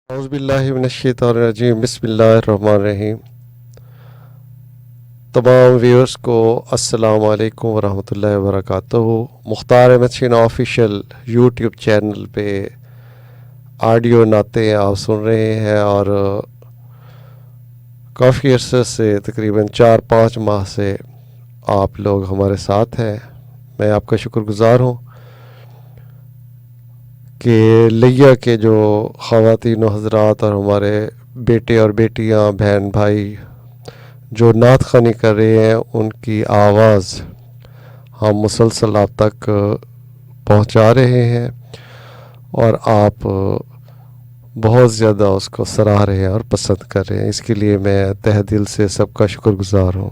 औज़ुबिल्लाहिमिनश्शैतानिर्रजीम बिस्मिल्लाहिर्रहमानिर्रहीम। तमाम व्यूअर्स को अस्सलाम वालेकुम वरहमतुल्लाहि वबरकातुहू। Mukhtar Ahmed Sheena official YouTube channel पे ऑडियो नाते आप सुन रहे हैं और काफ़ी अरसे से तकरीबन 4-5 माह से आप लोग हमारे साथ हैं। मैं आपका शुक्रगुज़ार हूँ कि लिया के जो ख़वातीन व हज़रात और हमारे बेटे और बेटियां, बहन भाई जो नात ख़वानी कर रहे हैं, उनकी आवाज़ हम मुसलसल आप तक पहुंचा रहे हैं और आप बहुत ज़्यादा उसको सराह रहे हैं और पसंद कर रहे हैं। इसके लिए मैं तहे दिल से सबका शुक्रगुज़ार हूँ।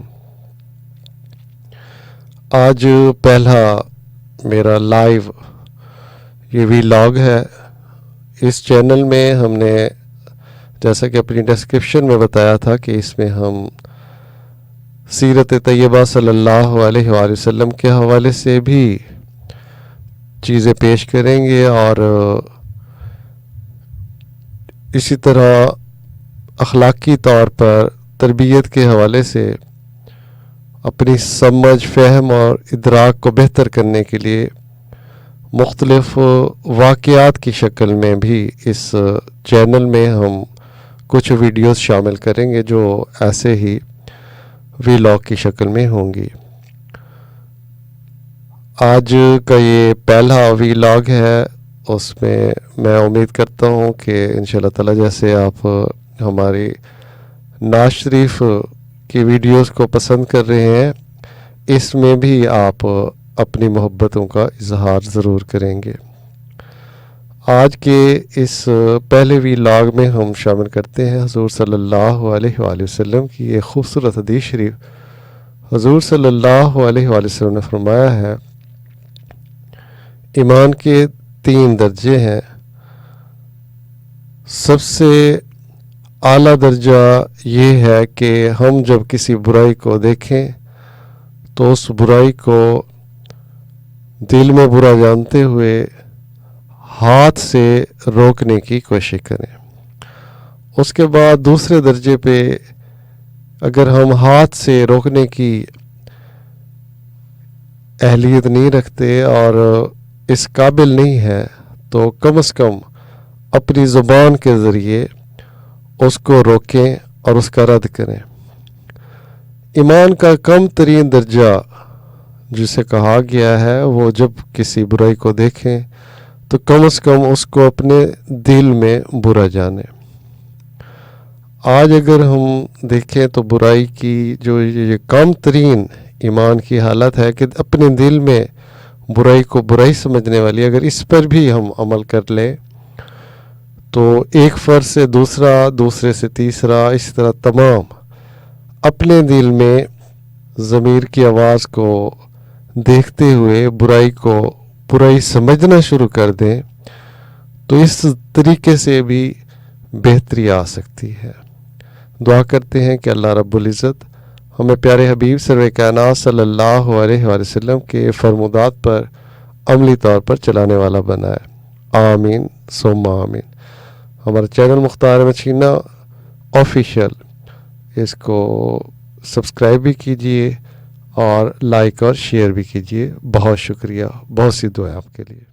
आज पहला मेरा लाइव ये व्लॉग है। इस चैनल में हमने जैसा कि अपनी डिस्क्रिप्शन में बताया था कि इसमें हम सीरत तैयबा सल्लल्लाहु अलैहि वसल्लम के हवाले से भी चीज़ें पेश करेंगे और इसी तरह अखलाकी तौर पर तरबियत के हवाले से अपनी समझ, फ़हम और इदराक को बेहतर करने के लिए मुख्तलिफ वाक़यात की शक्ल में भी इस चैनल में हम कुछ वीडियोस शामिल करेंगे जो ऐसे ही व्लॉग की शक्ल में होंगी। आज का ये पहला व्लॉग है, उसमें मैं उम्मीद करता हूँ कि इंशाअल्लाह ताला जैसे आप हमारी नाज शरीफ की वीडियोस को पसंद कर रहे हैं, इसमें भी आप अपनी मोहब्बतों का इजहार ज़रूर करेंगे। आज के इस पहले व्लॉग में हम शामिल करते हैं हुज़ूर सल्लल्लाहु अलैहि वसल्लम की एक खूबसूरत हदीस शरीफ। हुज़ूर सल्लल्लाहु अलैहि वसल्लम ने फरमाया है, ईमान के 3 दर्जे हैं। सबसे आला दर्जा ये है कि हम जब किसी बुराई को देखें तो उस बुराई को दिल में बुरा जानते हुए हाथ से रोकने की कोशिश करें। उसके बाद दूसरे दर्जे पे अगर हम हाथ से रोकने की अहलियत नहीं रखते और इस काबिल नहीं है तो कम से कम अपनी ज़ुबान के ज़रिए उसको रोकें और उसका रद्द करें। ईमान का कम तरीन दर्जा जिसे कहा गया है वो जब किसी बुराई को देखें तो कम से कम उसको अपने दिल में बुरा जाने। आज अगर हम देखें तो बुराई की जो ये कम तरीन ईमान की हालत है कि अपने दिल में बुराई को बुराई समझने वाली, अगर इस पर भी हम अमल कर लें तो एक फ़र्ज से दूसरा, दूसरे से तीसरा, इस तरह तमाम अपने दिल में ज़मीर की आवाज़ को देखते हुए बुराई को बुराई समझना शुरू कर दें तो इस तरीके से भी बेहतरी आ सकती है। दुआ करते हैं कि अल्लाह रब्बुल इज़्ज़त हमें प्यारे हबीब सर्वे कायनात सल्लल्लाहु अलैहि वसल्लम के फरमुदात पर अमली तौर पर चलाने वाला बनाए। आमीन सुम्मा आमीन। हमारा चैनल मुख्तार अहमद शीना ऑफिशियल, इसको सब्सक्राइब भी कीजिए और लाइक और शेयर भी कीजिए। बहुत शुक्रिया, बहुत सी दुआ आपके लिए।